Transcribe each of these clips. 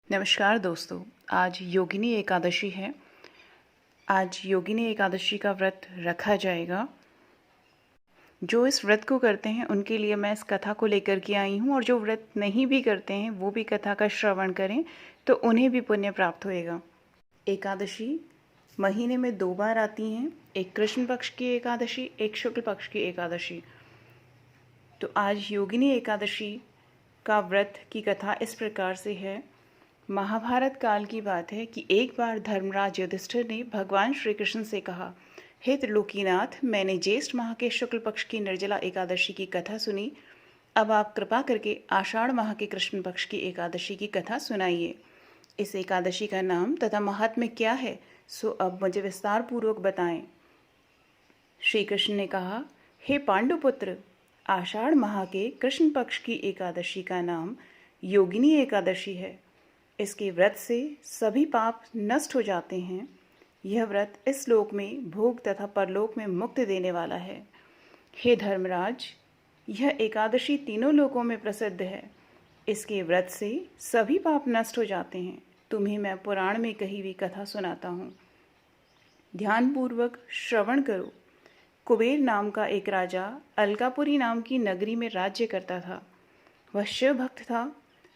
नमस्कार दोस्तों। आज योगिनी एकादशी है। आज योगिनी एकादशी का व्रत रखा जाएगा। जो इस व्रत को करते हैं उनके लिए मैं इस कथा को लेकर के आई हूँ, और जो व्रत नहीं भी करते हैं वो भी कथा का श्रवण करें तो उन्हें भी पुण्य प्राप्त होएगा। एकादशी महीने में 2 बार आती हैं, एक कृष्ण पक्ष की एकादशी, एक शुक्ल पक्ष की एकादशी। तो आज योगिनी एकादशी का व्रत की कथा इस प्रकार से है। महाभारत काल की बात है कि एक बार धर्मराज युधिष्ठिर ने भगवान श्री कृष्ण से कहा, हे त्रिलोकीनाथ, मैंने ज्येष्ठ माह के शुक्ल पक्ष की निर्जला एकादशी की कथा सुनी। अब आप कृपा करके आषाढ़ माह के कृष्ण पक्ष की एकादशी की कथा सुनाइए। इस एकादशी का नाम तथा महात्म्य क्या है, सो अब मुझे विस्तार पूर्वक बताएं। श्री कृष्ण ने कहा, हे पांडुपुत्र, आषाढ़ माह के कृष्ण पक्ष की एकादशी का नाम योगिनी एकादशी है। इसके व्रत से सभी पाप नष्ट हो जाते हैं। यह व्रत इस लोक में भोग तथा परलोक में मुक्ति देने वाला है। हे धर्मराज, यह एकादशी तीनों लोकों में प्रसिद्ध है। इसके व्रत से सभी पाप नष्ट हो जाते हैं। तुम्हें मैं पुराण में कही हुई कथा सुनाता हूँ, ध्यानपूर्वक श्रवण करो। कुबेर नाम का एक राजा अलकापुरी नाम की नगरी में राज्य करता था। वह शिव भक्त था।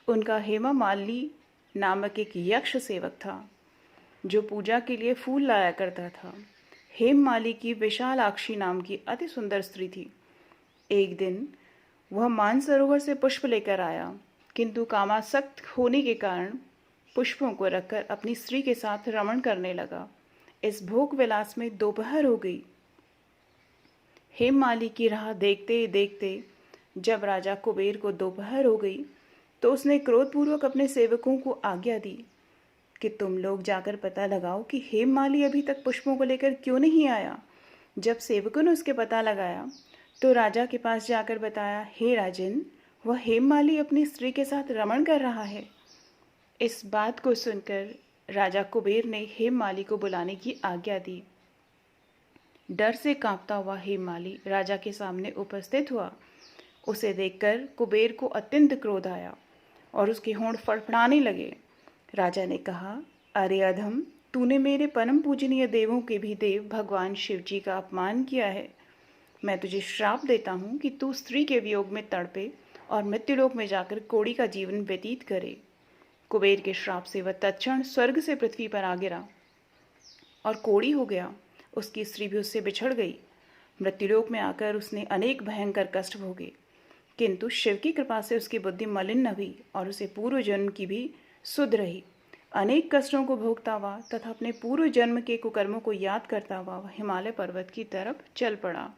उनका हेमा मालिनी नामक एक यक्ष सेवक था जो पूजा के लिए फूल लाया करता था। हेममाली की विशालाक्षी नाम की अति सुंदर स्त्री थी। एक दिन वह मानसरोवर से पुष्प लेकर आया, किंतु कामासक्त होने के कारण पुष्पों को रखकर अपनी स्त्री के साथ रमण करने लगा। इस भोग विलास में दोपहर हो गई। हेममाली की राह देखते देखते जब राजा कुबेर को दोपहर हो गई तो उसने क्रोधपूर्वक अपने सेवकों को आज्ञा दी कि तुम लोग जाकर पता लगाओ कि हेममाली अभी तक पुष्पों को लेकर क्यों नहीं आया। जब सेवकों ने उसके पता लगाया तो राजा के पास जाकर बताया, हे राजन, वह हेममाली अपनी स्त्री के साथ रमण कर रहा है। इस बात को सुनकर राजा कुबेर ने हेममाली को बुलाने की आज्ञा दी। डर से कांपता हुआ हेममाली राजा के सामने उपस्थित हुआ। उसे देखकर कुबेर को अत्यंत क्रोध आया और उसके होंठ फड़फड़ाने लगे। राजा ने कहा, अरे अधम, तूने मेरे परम पूजनीय देवों के भी देव भगवान शिव जी का अपमान किया है। मैं तुझे श्राप देता हूँ कि तू स्त्री के वियोग में तड़पे और मृत्युलोक में जाकर कोड़ी का जीवन व्यतीत करे। कुबेर के श्राप से वह तत्क्षण स्वर्ग से पृथ्वी पर आ गिरा और कोड़ी हो गया। उसकी स्त्री भी उससे बिछड़ गई। मृत्युलोक में आकर उसने अनेक भयंकर कष्ट भोगे, किंतु शिव की कृपा से उसकी बुद्धि मलिन न हुई और उसे पूर्व जन्म की भी सुध रही। अनेक कष्टों को भोगता हुआ तथा अपने पूर्व जन्म के कुकर्मों को याद करता हुआ वह हिमालय पर्वत की तरफ चल पड़ा।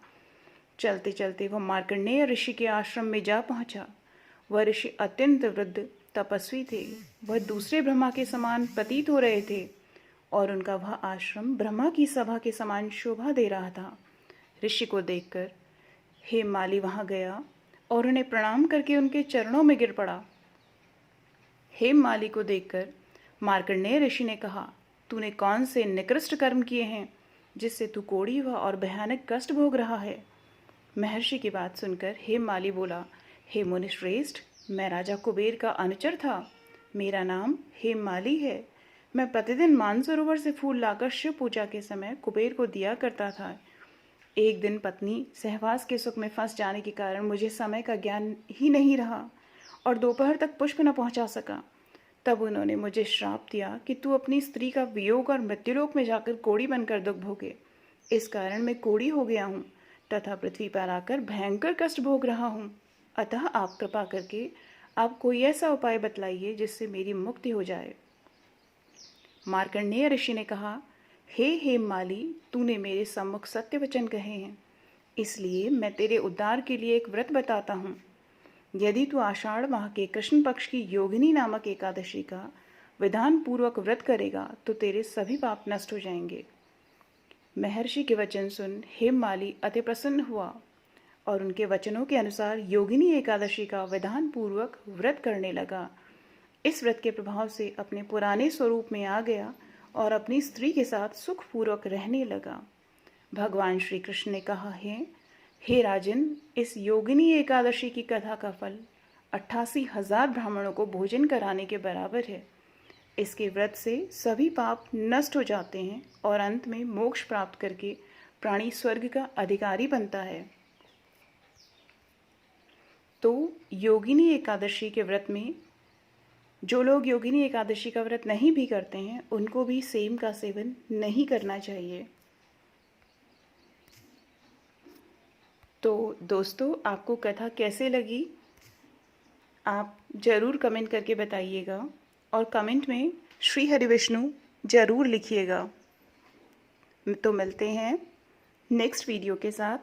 चलते चलते वह मार्कंडेय ऋषि के आश्रम में जा पहुंचा। वह ऋषि अत्यंत वृद्ध तपस्वी थे। वह दूसरे ब्रह्मा के समान प्रतीत हो रहे थे और उनका वह आश्रम ब्रह्मा की सभा के समान शोभा दे रहा था। ऋषि को देखकर हेममाली वहां गया और उन्हें प्रणाम करके उनके चरणों में गिर पड़ा। हेममाली को देखकर मार्कंडेय ऋषि ने कहा, तूने कौन से निकृष्ट कर्म किए हैं जिससे तू कोढ़ी हुआ और भयानक कष्ट भोग रहा है। महर्षि की बात सुनकर हेममाली बोला, हे मुनिश्रेष्ठ, मैं राजा कुबेर का अनुचर था। मेरा नाम हेममाली है। मैं प्रतिदिन मानसरोवर से फूल लाकर शिव पूजा के समय कुबेर को दिया करता था। एक दिन पत्नी सहवास के सुख में फंस जाने के कारण मुझे समय का ज्ञान ही नहीं रहा और दोपहर तक पुष्प न पहुंचा सका। तब उन्होंने मुझे श्राप दिया कि तू अपनी स्त्री का वियोग और मृत्युलोक में जाकर कोढ़ी बनकर दुख भोगे। इस कारण मैं कोढ़ी हो गया हूँ तथा पृथ्वी पर आकर भयंकर कष्ट भोग रहा हूँ। अतः आप कृपा करके आप कोई ऐसा उपाय बतलाइए जिससे मेरी मुक्ति हो जाए। मार्कंडेय ऋषि ने कहा, हे हेममाली, तूने मेरे सम्मुख सत्य वचन कहे हैं, इसलिए मैं तेरे उद्धार के लिए एक व्रत बताता हूँ। यदि तू आषाढ़ माह के कृष्ण पक्ष की योगिनी नामक एकादशी का विधान पूर्वक व्रत करेगा तो तेरे सभी पाप नष्ट हो जाएंगे। महर्षि के वचन सुन हेममाली अति प्रसन्न हुआ और उनके वचनों के अनुसार योगिनी एकादशी का विधान पूर्वक व्रत करने लगा। इस व्रत के प्रभाव से अपने पुराने स्वरूप में आ गया और अपनी स्त्री के साथ सुखपूर्वक रहने लगा। भगवान श्री कृष्ण ने कहा है, हे राजन, इस योगिनी एकादशी की कथा का फल 88,000 ब्राह्मणों को भोजन कराने के बराबर है। इसके व्रत से सभी पाप नष्ट हो जाते हैं और अंत में मोक्ष प्राप्त करके प्राणी स्वर्ग का अधिकारी बनता है। तो योगिनी एकादशी के व्रत में जो लोग योगिनी एकादशी का व्रत नहीं भी करते हैं उनको भी सेम का सेवन नहीं करना चाहिए। तो दोस्तों, आपको कथा कैसे लगी आप ज़रूर कमेंट करके बताइएगा और कमेंट में श्री हरि विष्णु ज़रूर लिखिएगा। तो मिलते हैं नेक्स्ट वीडियो के साथ।